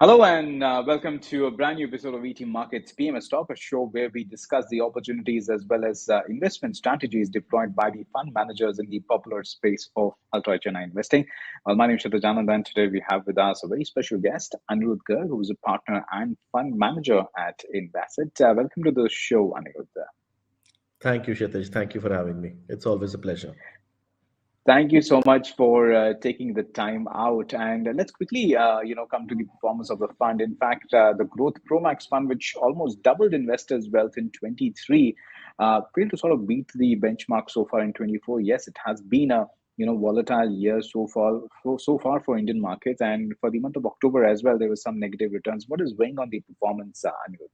Hello and welcome to a brand new episode of ET Markets PMS Talk, a show where we discuss the opportunities as well as investment strategies deployed by the fund managers in the popular space of ultra China investing. Well, my name is Shatajanand, and today we have with us a very special guest, Anirudh Garg, who is a partner and fund manager at INVasset. Welcome to the show, Anirudh. Thank you, Kshitij. Thank you for having me. It's always a pleasure. Thank you so much for taking the time out. And let's quickly, come to the performance of the fund. In fact, the Growth Promax Fund, which almost doubled investors' wealth in 23, failed to sort of beat the benchmark so far in 24. Yes, it has been a volatile year so far for Indian markets, and for the month of October as well, there was some negative returns. What is weighing on the performance, Anirudh?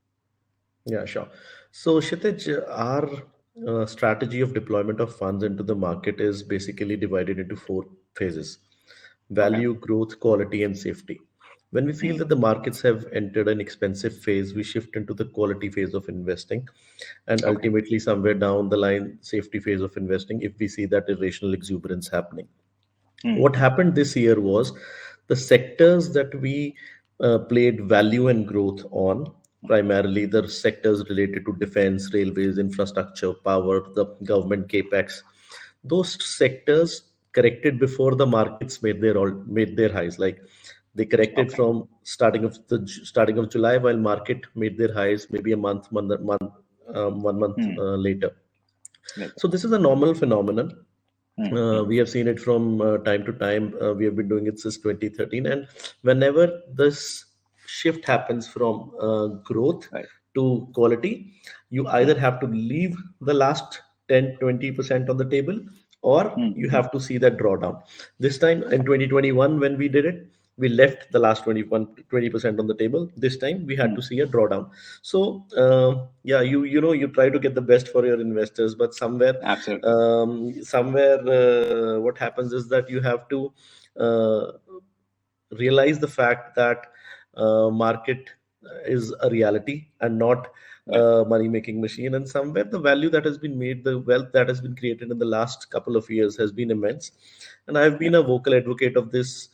Yeah, sure. So, Kshitij, our strategy of deployment of funds into the market is basically divided into four phases: Okay. value, growth, quality, and safety. When we feel Mm, that the markets have entered an expensive phase, we shift into the quality phase of investing, and okay. ultimately, somewhere down the line, safety phase of investing if we see that irrational exuberance happening. What Mm, happened this year was the sectors that we played value and growth on, primarily the sectors related to defense, railways, infrastructure, power, the government capex. Those sectors corrected before the markets made their highs. Like they corrected okay. from starting of July, while market made their highs maybe a month 1 month Mm, later. later. So this is a normal phenomenon. Mm, mm, We have seen it from time to time. We have been doing it since 2013. And whenever this shift happens from growth right. to quality, you Mm, either have to leave the last 10-20% on the table, or mm, you mm. have to see that drawdown. This time in 2021, when we did it, we left the last 20% on the table. This time we had Mm, to see a drawdown. So yeah, you try to get the best for your investors, but absolutely. somewhere what happens is that you have to uh, realize the fact that market is a reality and not Right. a money making machine, and somewhere the value that has been made, the wealth that has been created in the last couple of years has been immense. And I've Yeah. been a vocal advocate of this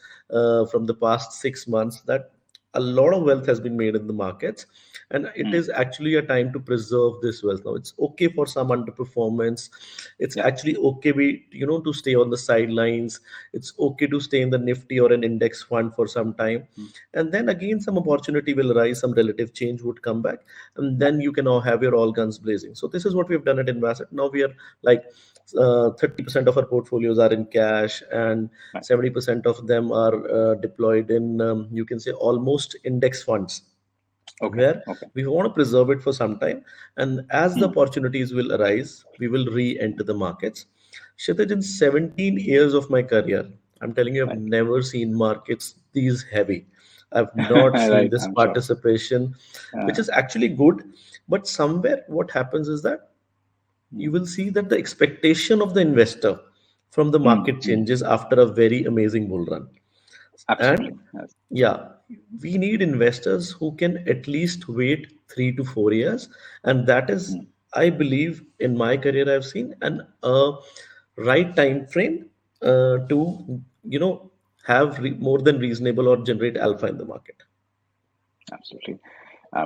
from the past 6 months, that a lot of wealth has been made in the markets, and it Mm, is actually a time to preserve this wealth. Now it's okay for some underperformance. It's yeah. actually okay to stay on the sidelines. It's okay to stay in the Nifty or an index fund for some time, Mm, and then again some opportunity will arise, some relative change would come back, and yeah. then you can all have your all guns blazing. So this is what we've done at INVasset. Now we are like 30% of our portfolios are in cash, and Right. 70% of them are deployed in, you can say, almost index funds, Okay. where Okay. we want to preserve it for some time. And as the Mm, opportunities will arise, we will re-enter the markets. Kshitij, in 17 years of my career, I'm telling you, I've right. never seen markets these heavy. I've not seen Right. this I'm sure. participation, which Uh, is actually good. But somewhere what happens is that you mm, will see that the expectation of the investor from the mm, market mm. changes after a very amazing bull run. And Absolutely. Yes. yeah, we need investors who can at least wait 3 to 4 years. And that is, Mm. I believe, in my career, I've seen an right time frame to, have more than reasonable or generate alpha in the market. Absolutely.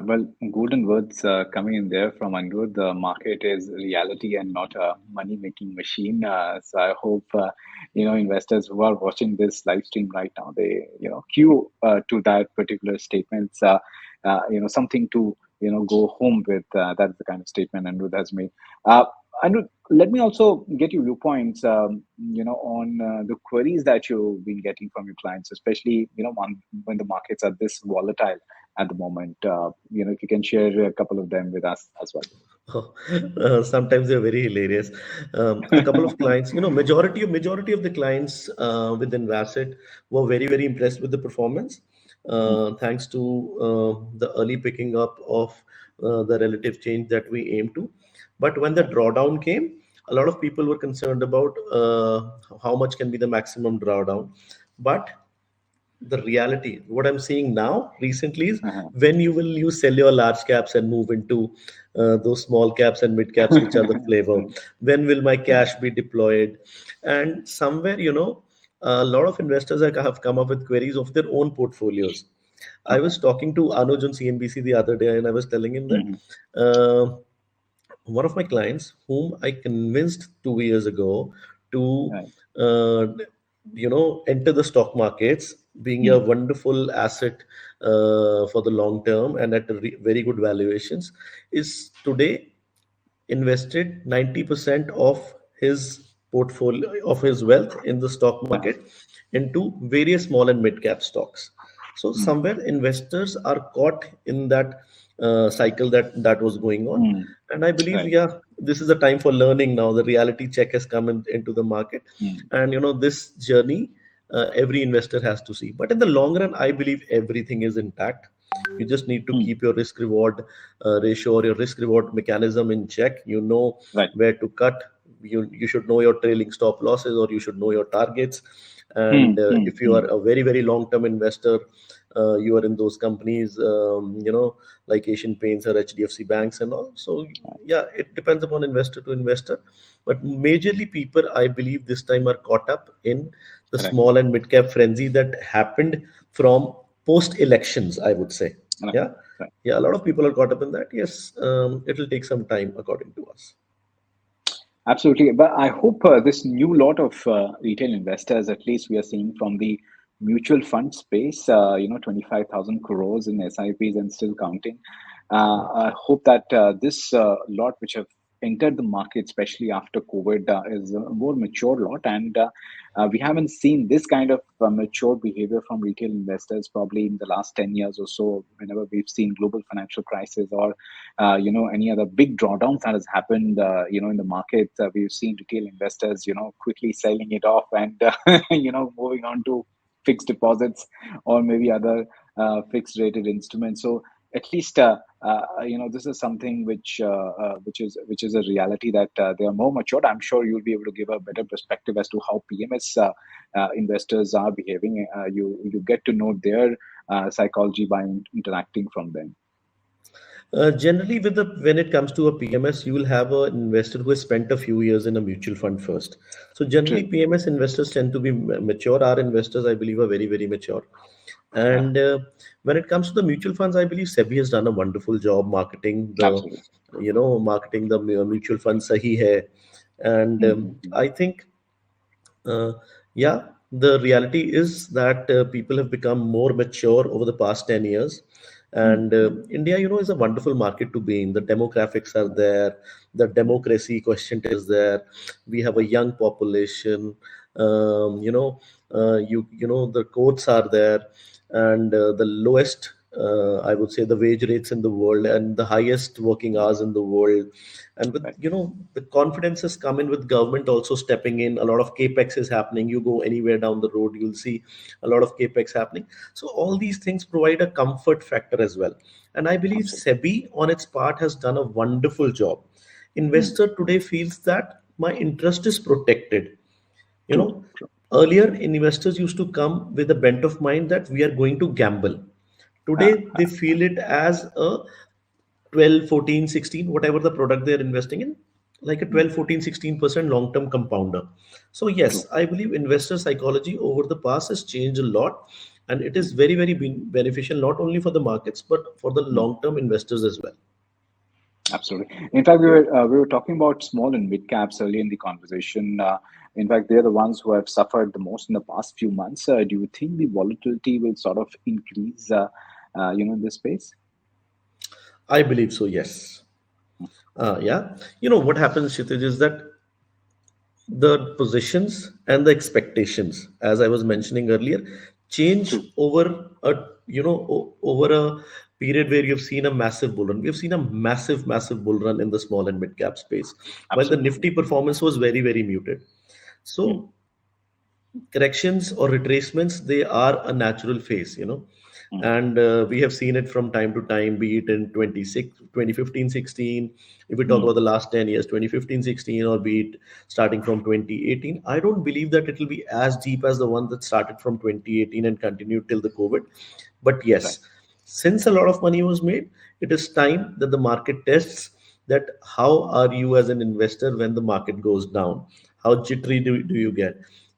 Well, golden words coming in there from Anirudh. The market is reality and not a money-making machine. So I hope investors who are watching this live stream right now, they cue to that particular statement. Something to go home with. That's the kind of statement Anirudh has made. Uh, Anirudh, let me also get your viewpoints. On the queries that you've been getting from your clients, especially when the markets are this volatile at the moment. If you can share a couple of them with us as well. Oh, sometimes they're very hilarious. A couple of clients, majority of the clients within Vasset were very, very impressed with the performance, Mm, thanks to the early picking up of the relative change that we aim to. But when the right. drawdown came, a lot of people were concerned about how much can be the maximum drawdown. But the reality, what I'm seeing now recently, is Uh-huh. when you sell your large caps and move into those small caps and mid caps, which are the flavor. Absolutely. When will my Yeah. cash be deployed? And somewhere, a lot of investors have come up with queries of their own portfolios. I Okay. was talking to Anuj on CNBC the other day, and I was telling him that Hmm. one of my clients, whom I convinced 2 years ago to, Right. uh, enter the stock markets, being a Mm. wonderful asset for the long term and at very good valuations, is today invested 90% of his portfolio of his wealth in the stock Right. market into various small and mid cap stocks. So Mm. somewhere investors are caught in that cycle that was going on, Mm. and I believe, Right. yeah, this is the time for learning now. The reality check has come into the market, Mm. and this journey every investor has to see. But in the long run, I believe everything is intact. You just need to Mm. keep your risk reward ratio or your risk reward mechanism in check. You know Right. where to cut. You should know your trailing stop losses, or you should know your targets. And Mm. Mm. if you Mm. are a very very long term investor, you are in those companies, like Asian Paints or HDFC banks and all. So yeah, it depends upon investor to investor. But majorly people, I believe, this time are caught up in the Correct. small and mid cap frenzy that happened from post elections, I would say. Right. Yeah. Right. Yeah, a lot of people are caught up in that. Yes, it will take some time, according to us. Absolutely. But I hope this new lot of retail investors, at least we are seeing from the mutual fund space, 25,000 crores in SIPs and still counting. I hope that this lot which have entered the market, especially after COVID, is a more mature lot. And we haven't seen this kind of mature behavior from retail investors probably in the last 10 years or so, whenever we've seen global financial crisis or any other big drawdowns that has happened, in the market. We've seen retail investors, quickly selling it off and, moving on to fixed deposits or maybe other fixed rated instruments. So at least, this is something which is a reality that they are more matured. I'm sure you'll be able to give a better perspective as to how PMS investors are behaving. You get to know their psychology by interacting from them. Generally, when it comes to a PMS, you will have an investor who has spent a few years in a mutual fund first. So generally, True. PMS investors tend to be mature. Our investors, I believe, are very very mature. Yeah. And when it comes to the mutual funds, I believe SEBI has done a wonderful job Absolutely. marketing the mutual fund Sahi Hai, and Mm-hmm. I think uh, yeah, the reality is that people have become more mature over the past 10 years. And Mm-hmm. India, is a wonderful market to be in. The demographics are there, the democracy quotient is there. We have a young population. The courts are there, and the lowest, I would say, the wage rates in the world, and the highest working hours in the world. And with Right. the confidence has come in with government also stepping in. A lot of capex is happening. You go anywhere down the road, you'll see a lot of capex happening. So all these things provide a comfort factor as well. And I believe Absolutely. SEBI on its part has done a wonderful job. Mm. Investor today feels that my interest is protected. you True. know True. Earlier investors used to come with a bent of mind that we are going to gamble. Uh, Today they feel it as a 12, 14, 16, whatever the product they're investing in, like a mm. 12, 14, 16% long term compounder. So True. yes, I believe investor psychology over the past has changed a lot, and it is Mm. very very beneficial not only for the markets but for the Mm. long term investors as well. Absolutely. In fact, we were talking about small and mid caps earlier in the conversation. In fact, they're the ones who have suffered the most in the past few months. Do you think the volatility will sort of increase, in this space? I believe so, yes. Yeah, what happens, Kshitij, is that the positions and the expectations, as I was Mm. mentioning earlier, change True. over a period where you've seen a massive bull run. We've seen a massive bull run in the small and mid cap space, while the Absolutely. Nifty performance was very very muted. Mm. So corrections or retracements, they are a natural phase. Mm. And we have seen it from time to time, be it in 2015, 16. If we talk Mm. about the last 10 years, 2015, 16, or be it starting from 2018, I don't believe that it will be as deep as the one that started from 2018 and continued till the COVID. But Right. yes, since a lot of money was made, it is time that the market tests that how are you as an investor when the market goes down, how jittery do you get.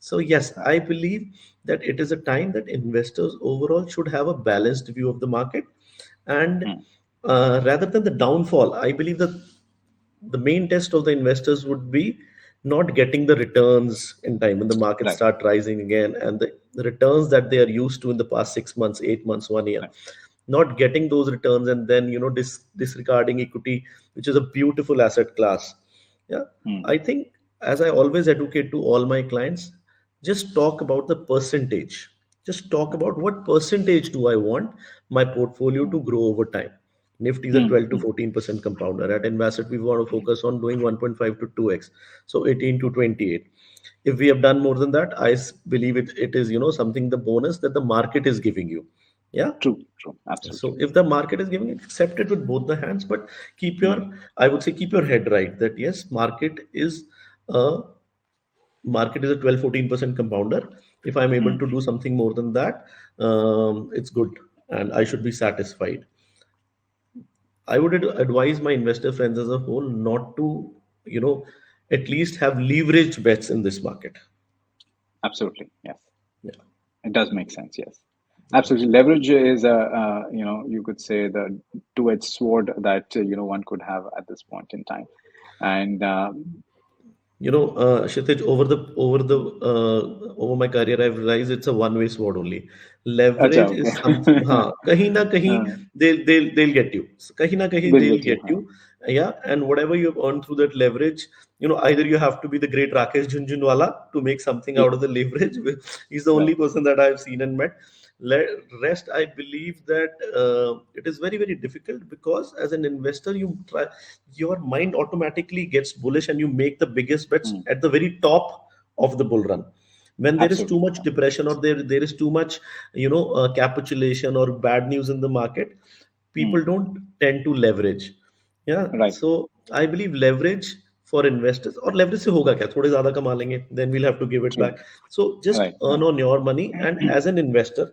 So yes, Right. I believe that it is a time that investors overall should have a balanced view of the market, and Mm. rather than the downfall, I believe that the main test of the investors would be not getting the returns in time when the markets Right. start rising again, and the returns that they are used to in the past 6 months, 8 months, 1 year, Right. not getting those returns, and then disregarding equity, which is a beautiful asset class. Yeah, Mm. I think, as I always advocate to all my clients, just talk about the percentage. Just talk Right. about what percentage do I want my portfolio to Mm. grow over time. Nifty is a Mm. 12 to Mm. 14% compounder. At INVasset, we want to Mm. focus on doing 1.5 to 2x, so 18 to 28. If we have done more than that, believe it is something, the bonus that the market is giving you. Yeah. True. True. So Absolutely. if the market is giving it, accept it with both the hands, but keep your, Mm. I would say, keep your head right that yes, a market is a 12-14% compounder. If I'm able Mm. to do something more than that, it's good, and I should be satisfied. I would advise my investor friends as a whole not to, you know, at least have leveraged bets in this market. Absolutely. Yes. Yeah. It does make sense. Yes. Absolutely. Leverage is you could say the two-edged sword that one could have at this point in time. And Kshitij, over my career, I've realized it's a one-way sword only. acha, Leverage okay. is something. kahin na kahin Uh, they'll get you. Kahin na kahin they'll they'll get you. get you. Yeah, and whatever you've earned through that leverage, either you have to be the great Rakesh Jhunjhunwala to make something Yeah. out of the leverage. He's the Right. only person that I've seen and met. Rest, I believe that it is very, very difficult, because as an investor, your mind automatically gets bullish and you make the biggest bets Mm. at the very top of the bull run. When there is too Absolutely. much Yeah. depression, or there is too much capitulation or bad news in the market, people Mm. don't tend to leverage. Yeah, Right. so I believe leverage for investors, or leverage से होगा क्या, थोड़े ज़्यादा कमा लेंगे, then we'll have to give it True. back. So just Right. earn Right. on your money. And as an investor,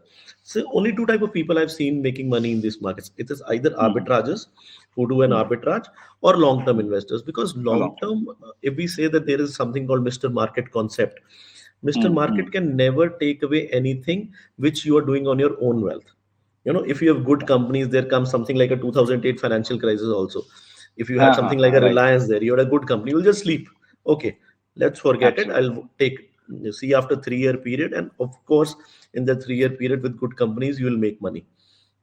so only two type of people I've seen making money in these markets. It is either Mm. arbitragers who do an Mm. arbitrage, or long-term Mm. investors. Because A long time. long-term, if we say that there is something called Mr. Market concept, Mr. Mm. Market Mm. can never take away anything which you are doing on your own wealth. If you have good Right. companies, there comes something like a 2008 financial crisis also. If you had something like a Right. Reliance there, you had a good company, you'll just sleep. Okay, let's forget it. Absolutely. I'll take see after 3 year period, and of course, in the 3 year period with good companies, you will make money.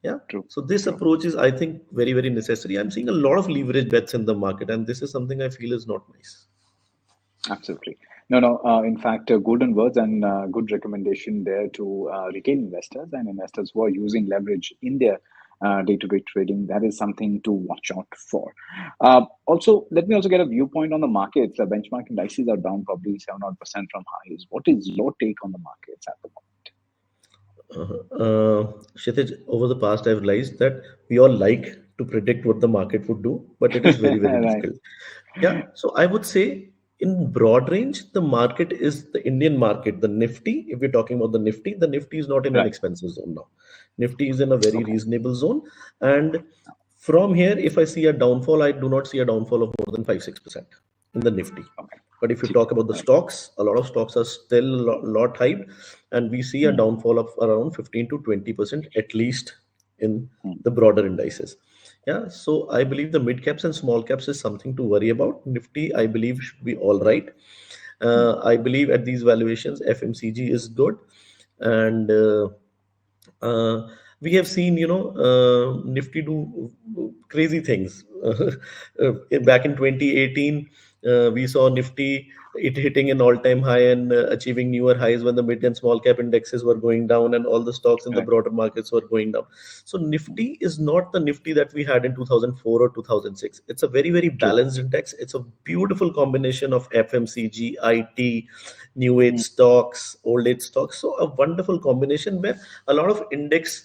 Yeah. True. So this True. approach is, I think, very, very necessary. I'm seeing a lot of leverage bets in the market, and this is something I feel is not nice. Absolutely. No, no. In fact, golden words and good recommendation there to retail investors and investors who are using leverage in their day-to-day trading. That is something to watch out for. Also, let me also get a viewpoint on the markets. The benchmark indices are down probably 7% from highs. What is your take on the markets at the Kshitij, over the past, I've realized that we all like to predict what the market would do, but it is very, very moment? difficult. Yeah, so I would say in broad range, the market is the Indian market, the Nifty. If we're talking about the Nifty is not in an Right. expensive zone now. Nifty is in a very Okay. reasonable zone. And from here, if I see a downfall, I do not see a downfall of more than 5-6% in the Nifty. Okay. But if you ठीक है. talk about the Right. stocks, a lot of stocks are still lot hyped, and we see a Hmm. downfall of around 15 to 20% at least in Hmm. the broader indices. Yeah, so I believe the mid caps and small caps is something to worry about. Nifty, I believe, should be all right. Hmm. I believe at these valuations, FMCG is good, and uh, we have seen, Nifty do crazy things. Back in 2018, we saw Nifty it hitting an all-time high and achieving newer highs when the mid and small cap indexes were going down and all the stocks in the Right. broader markets were going down. So Hmm. Nifty is not the Nifty that we had in 2004 or 2006. It's a very, very True. balanced index. It's a beautiful combination of FMCG, IT, new age Hmm. stocks, old age stocks. So a wonderful combination where a lot of index,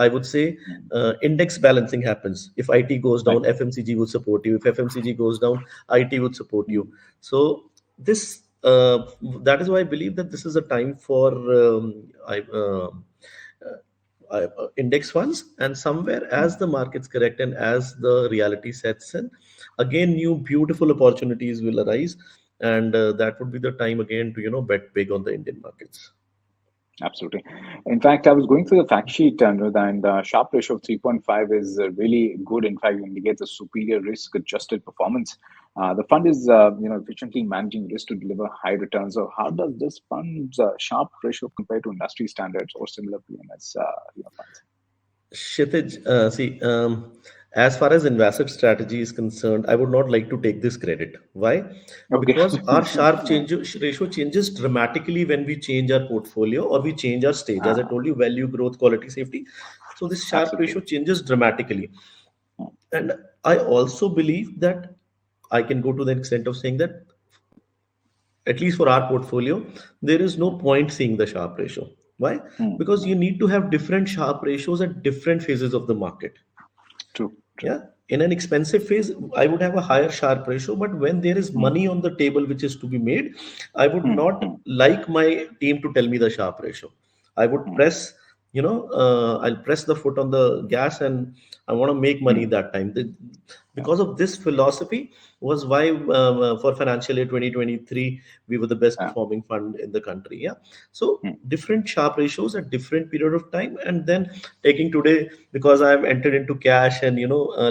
I would say, Hmm. index balancing happens. If IT goes Right. down, FMCG would support you. If FMCG goes down, IT would support Hmm. you. So this that is why I believe that this is a time for index funds, and somewhere Hmm. as the markets correct and as the reality sets in, again new beautiful opportunities will arise. and that would be the time again to bet big on the Indian markets. Absolutely. In fact, I was going through the fact sheet, Anirudh, and the Sharpe ratio of 3.5 is really good. In fact, it indicates a superior risk-adjusted performance. The fund is, efficiently managing risk to deliver high returns. So, how does this fund's Sharpe ratio compare to industry standards or similar PMS funds? Kshitij, see, as far as INVasset strategy is concerned, I would not like to take this credit. Why? Okay. Because our sharp change ratio changes dramatically when we change our portfolio or we change our stage. As I uh, told you, value, growth, quality, safety. So this sharp absolutely. ratio changes dramatically. And I also believe that I can go to the extent of saying that at least for our portfolio, there is no point seeing the sharp ratio. Why? Because you Mm. need to have different sharp ratios at different phases of the market. True, true. Yeah. In an expensive phase, I would have a higher sharp ratio, but when there is Mm. money on the table which is to be made, I would Mm. not Mm. like my team to tell me the sharp ratio. I would Mm. press, I'll press the foot on the gas and I want to make money Mm. that time. Yeah. Because of this philosophy was why for financial year 2023, we were the best Yeah. performing fund in the country. Yeah. So Mm. different sharp ratios at different period of time, and then taking today because I've entered into cash and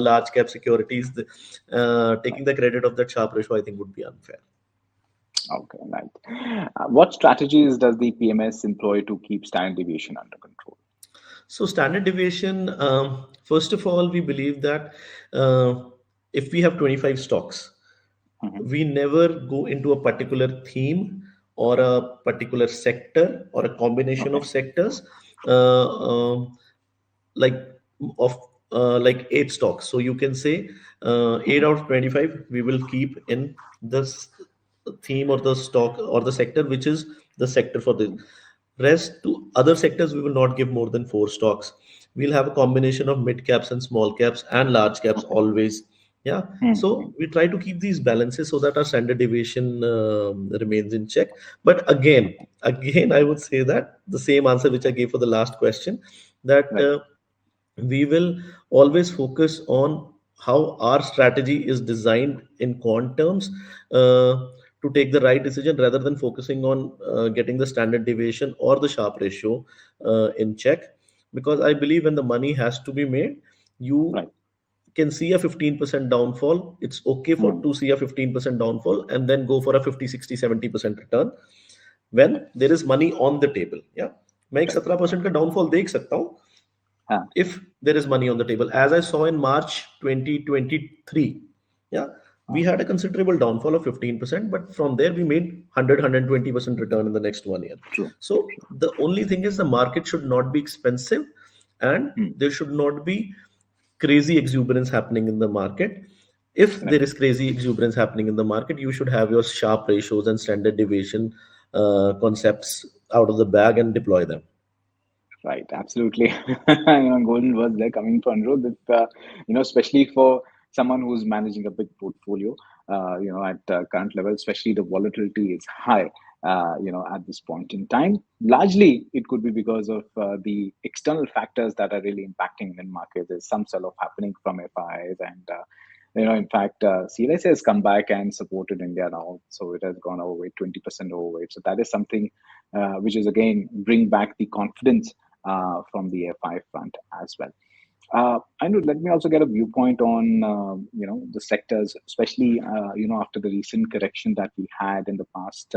large cap securities, taking the credit of that sharp ratio I think would be unfair. Okay, right. What strategies does the PMS employ to keep standard deviation under control? So standard deviation, first of all, we believe that uh, if we have 25 stocks, Hmm. we never go into a particular theme or a particular sector or a combination Okay. of sectors, uh, like of like eight stocks. So you can say eight Hmm. out of 25 we will keep in this theme or the stock or the sector which is the sector for this. Rest to other sectors we will not give more than four stocks. We'll have a combination of mid caps and small caps and large caps Okay. always. Yeah. Hmm. So we try to keep these balances so that our standard deviation remains in check. But again, I would say that the same answer which I gave for the last question, that Right. we will always focus on how our strategy is designed in quant terms to take the right decision rather than focusing on getting the standard deviation or the sharp ratio in check. Because I believe when the money has to be made, you Right. can see a 15% downfall. It's okay for Hmm. to see a 15% downfall and then go for a 50, 60, 70% return when Right. there is money on the table. Yeah. मैं एक Correct. 17% का downfall देख सकता हूँ Ah. if there is money on the table, as I saw in March 2023. Yeah, we Ah. had a considerable downfall of 15%, but from there we made 120% return in the next 1 year. True. So True. the only thing is the market should not be expensive and Hmm. there should not be crazy exuberance happening in the market. If there Correct. is crazy exuberance happening in the market, you should have your sharp ratios and standard deviation concepts out of the bag and deploy them. Right. Absolutely. Golden words there coming from Anirudh. If, especially for someone who's managing a big portfolio, at current level, especially the volatility is high. At this point in time, largely it could be because of the external factors that are really impacting Indian market. There's some sell-off happening from FIs, and in fact, CLSA has come back and supported India now, so it has gone overweight, 20% overweight. So that is something which is again bring back the confidence from the FI front as well. I know. Let me also get a viewpoint on the sectors, especially after the recent correction that we had in the past.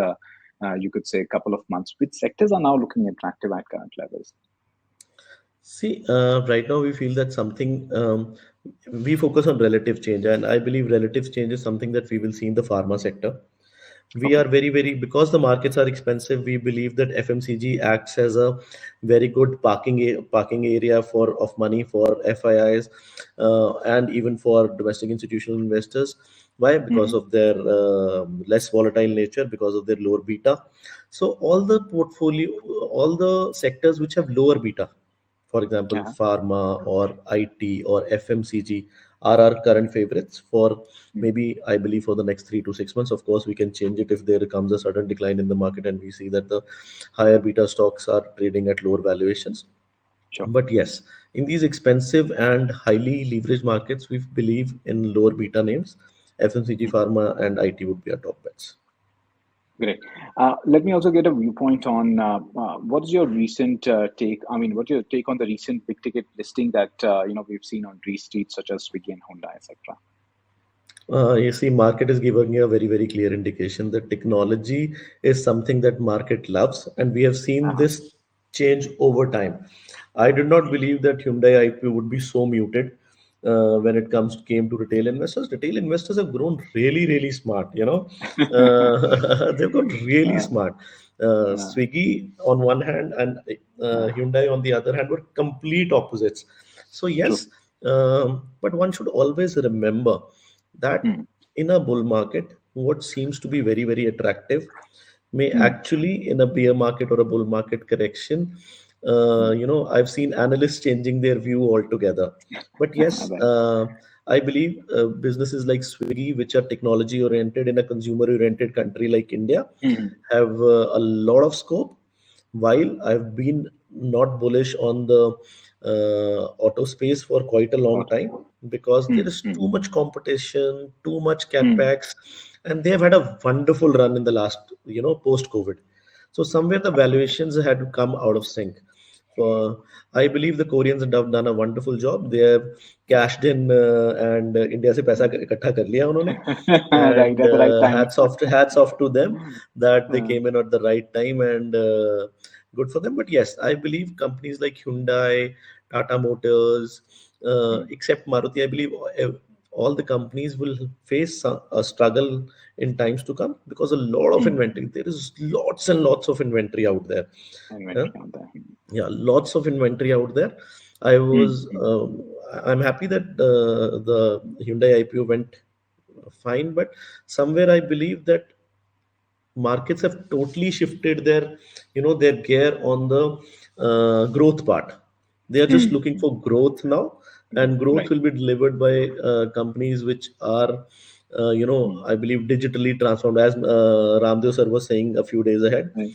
You could say a couple of months. Which sectors are now looking attractive at current levels? See, right now we feel that something we focus on relative change, and I believe relative change is something that we will see in the pharma sector. We Okay. are very because the markets are expensive. We believe that FMCG acts as a very good parking area for of money for FIIs and even for domestic institutional investors. Why? Because Hmm. of their less volatile nature, because of their lower beta. So all the sectors which have lower beta, for example, Yeah. pharma or IT or FMCG, are our current favorites for Hmm. maybe, I believe, for the next 3 to 6 months. Of course, we can change it if there comes a sudden decline in the market and we see that the higher beta stocks are trading at lower valuations. Sure. But yes, in these expensive and highly leveraged markets, we believe in lower beta names. FMCG, Hmm. pharma, and IT would be our top bets. Great. Let me also get a viewpoint on what is your recent take? I mean, what's your take on the recent big ticket listing that we've seen on streets such as Swiggy and Honda, etc. You see, market is giving you a very, very clear indication that technology is something that market loves, and we have seen Uh-huh. this change over time. I did not believe that Hyundai IPO would be so muted when it came to retail investors. Retail investors have grown really, really smart. They've got really uh, smart. uh, Swiggy on one hand and Hyundai on the other hand were complete opposites. So True. yes, but one should always remember that Mm, in a bull market, what seems to be very, very attractive may mm, actually in a bear market or a bull market correction, mm. I've seen analysts changing their view altogether. But yes, Right. I believe businesses like Swiggy, which are technology oriented in a consumer oriented country like India, Mm, have a lot of scope. While I've been not bullish on the auto space for quite a long got it. time because there Mm, is mm, too much competition, too much mm. capex, and they have had a wonderful run in the last, post COVID. So somewhere the Absolutely. valuations had come out of sync. For I believe the Koreans have done a wonderful job. They have cashed in and India से पैसा इकट्ठा कर लिया उन्होंने. Right And at the right time. hats off to them that they Uh, came in at the right time and good for them. But yes, I believe companies like Hyundai, Tata Motors, mm, except Maruti, I believe all the companies will face a struggle in times to come because a lot of mm, inventory. There is lots and lots of inventory out there. Yeah, inventory on there. yeah, lots of inventory out there. I Mm, was, mm, I'm happy that the Hyundai IPO went fine, but somewhere I believe that markets have totally shifted their gear on the growth part. They are just mm, looking mm. for growth now, and growth Right. will be delivered by companies which are Mm, I believe digitally transformed, as Ramdev sir was saying a few days ahead. right.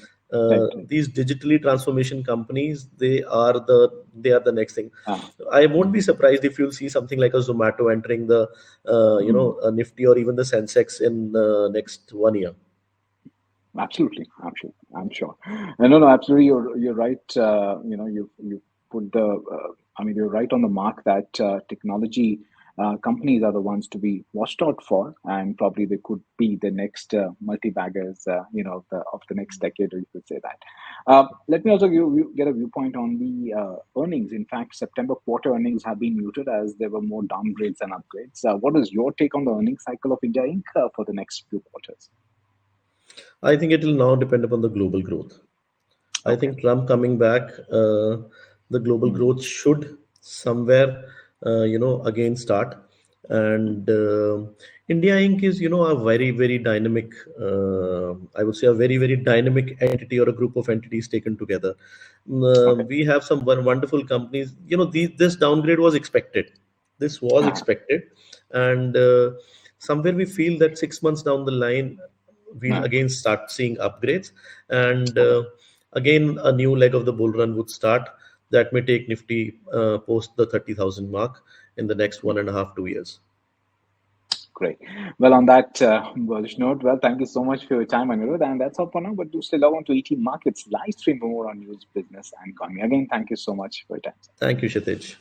Right. Right. These digitally transformation companies, they are the next thing. Ah, I won't be mm, surprised if you'll see something like a Zomato entering the mm. a Nifty or even the Sensex in next 1 year. Absolutely, absolutely, I'm sure. No, no, absolutely. You're right. You put the. I mean, you're right on the mark that technology companies are the ones to be watched out for, and probably they could be the next multi-baggers. Of the next decade, or you could say that. Let me also get a viewpoint on the earnings. In fact, September quarter earnings have been muted as there were more downgrades and upgrades. What is your take on the earnings cycle of India Inc. For the next few quarters? I think it will now depend upon the global growth. I Okay. think Trump coming back, the global Mm. growth should somewhere, again start. And India Inc. is, a very, very dynamic, I would say, a very, very dynamic entity or a group of entities taken together. Okay. We have some wonderful companies. This downgrade was expected. This was Uh, expected. And somewhere we feel that 6 months down the line, we'll uh, again start seeing upgrades. And okay. again, a new leg of the bull run would start. That may take Nifty post the 30,000 mark in the next 1.5, 2 years. Great. Well, on that bullish note, well, thank you so much for your time, Anirudh. And that's all for now. But do stay log on to ET Markets live stream for more on news, business, and economy. Again, thank you so much for your time. Thank you, Kshitij.